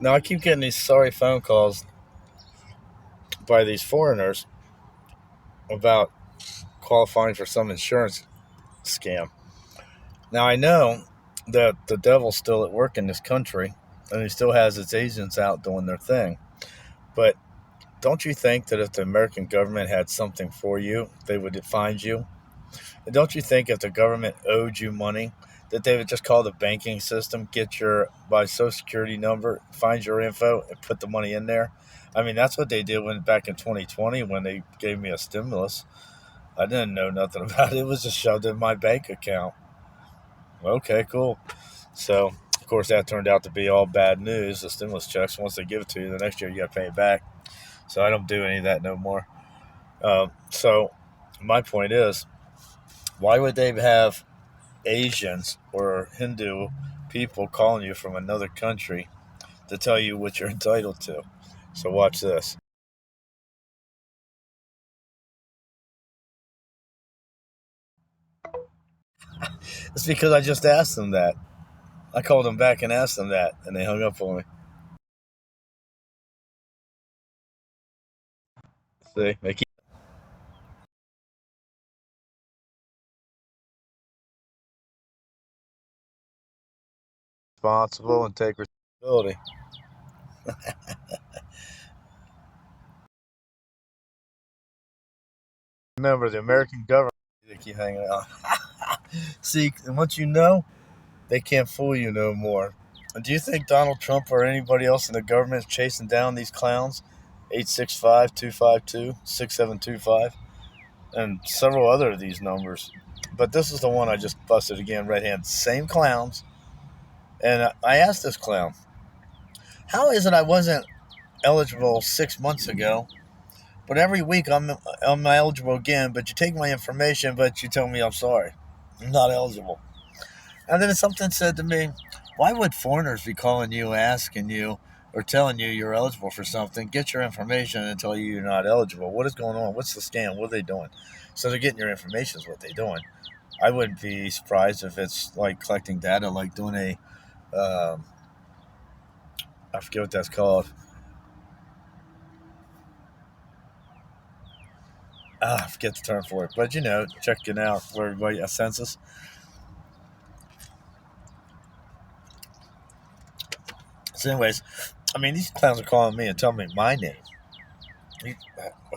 Now I keep getting these sorry phone calls by these foreigners about qualifying for some insurance scam. Now I know that the devil's still at work in this country and he still has its agents out doing their thing. But don't you think that if the American government had something for you, they would find you? And don't you think if the government owed you money, that they would just call the banking system, get your by social security number, find your info, and put the money in there? I mean, that's what they did when back in 2020 when they gave me a stimulus. I didn't know nothing about it. It was just shoved in my bank account. Okay, cool. So, of course, that turned out to be all bad news. The stimulus checks, once they give it to you, the next year you got to pay it back. So I don't do any of that no more. So my point is, why would they have Asians or Hindu people calling you from another country to tell you what you're entitled to? So watch this. It's because I just asked them that. I called them back and asked them that, and they hung up on me. See, they keep responsible and take responsibility. Remember, the American government, they keep hanging out. See, and once you know, they can't fool you no more. Do you think Donald Trump or anybody else in the government is chasing down these clowns? 865-252-6725 and several other of these numbers. But this is the one I just busted again, right hand. Same clowns. And I asked this clown, how is it I wasn't eligible 6 months ago? But every week I'm eligible again, but you take my information, but you tell me I'm sorry. I'm not eligible. And then something said to me, why would foreigners be calling you, asking you, or telling you you're eligible for something? Get your information and tell you you're not eligible. What is going on? What's the scam? What are they doing? So they're getting your information is what they're doing. I wouldn't be surprised if it's like collecting data, like doing um, I forget what that's called. I forget the term for it. But checking out where everybody, a census. So anyways, I mean, these clowns are calling me and telling me my name.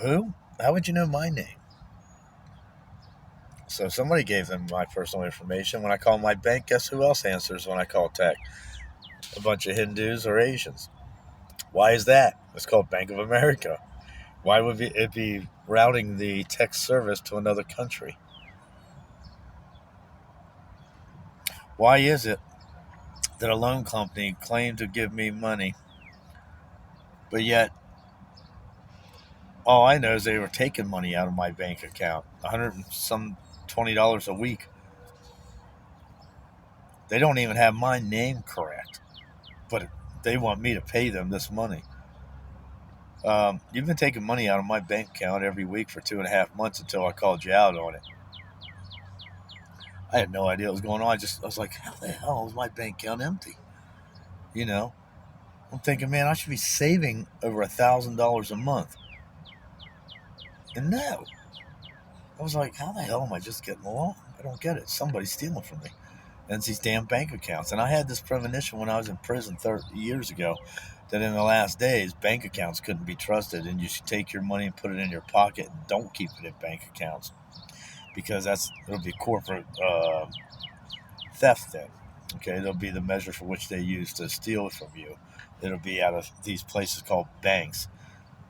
Who? How would you know my name? So somebody gave them my personal information. When I call my bank, guess who else answers when I call tech? A bunch of Hindus or Asians. Why is that? It's called Bank of America. Why would it be routing the tech service to another country? Why is it that a loan company claimed to give me money, but yet all I know is they were taking money out of my bank account, 100 and some $20 a week. They don't even have my name correct, but they want me to pay them this money. You've been taking money out of my bank account every week for 2.5 months until I called you out on it. I had no idea what was going on. I was like, how the hell is my bank account empty? You know, I'm thinking, man, I should be saving over $1,000 a month. And no, I was like, how the hell am I just getting along? I don't get it. Somebody's stealing from me. And it's these damn bank accounts. And I had this premonition when I was in prison 30 years ago that in the last days, bank accounts couldn't be trusted, and you should take your money and put it in your pocket and don't keep it in bank accounts because it'll be corporate theft then. Okay, it'll be the measure for which they use to steal from you. It'll be out of these places called banks.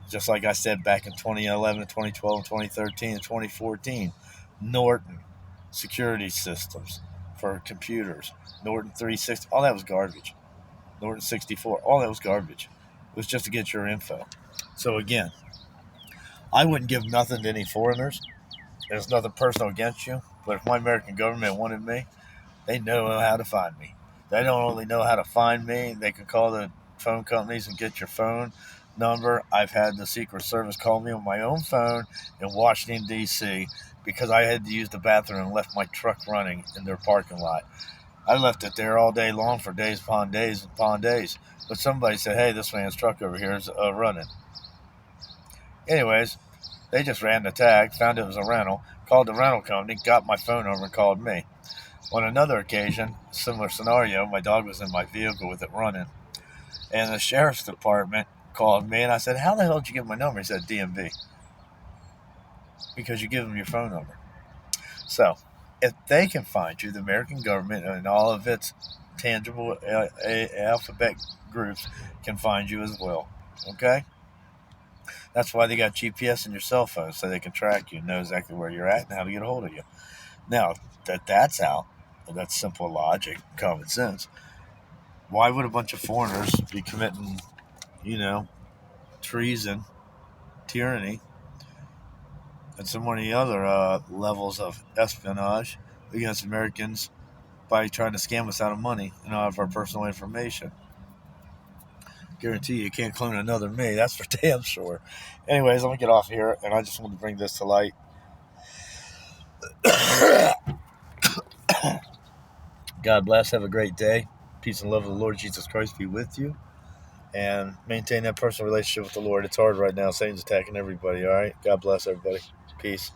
Just like I said back in 2011, 2012, 2013, and 2014, Norton security systems for computers, Norton 360, all that was garbage. Norton 64, all that was garbage. It was just to get your info. So again, I wouldn't give nothing to any foreigners. There's nothing personal against you, but if my American government wanted me, they know how to find me. They don't only know how to find me, they can call the phone companies and get your phone number. I've had the Secret Service call me on my own phone in Washington, D.C., because I had to use the bathroom and left my truck running in their parking lot. I left it there all day long for days upon days upon days. But somebody said, hey, this man's truck over here is running. Anyways, they just ran the tag, found it was a rental, called the rental company, got my phone number, and called me. On another occasion, similar scenario, my dog was in my vehicle with it running, and the sheriff's department called me, and I said, how the hell did you get my number? He said, DMV. Because you give them your phone number. So, if they can find you, the American government and all of its tangible alphabet groups can find you as well. Okay? That's why they got GPS in your cell phone, so they can track you, know exactly where you're at, and how to get a hold of you. Now, that's out, that's simple logic, common sense. Why would a bunch of foreigners be committing, you know, treason, tyranny, and so many other levels of espionage against Americans by trying to scam us out of money and out of our personal information? Guarantee you can't clone another me. That's for damn sure. Anyways, let me get off here, and I just wanted to bring this to light. God bless. Have a great day. Peace and love of the Lord Jesus Christ be with you. And maintain that personal relationship with the Lord. It's hard right now. Satan's attacking everybody, all right? God bless everybody. Peace.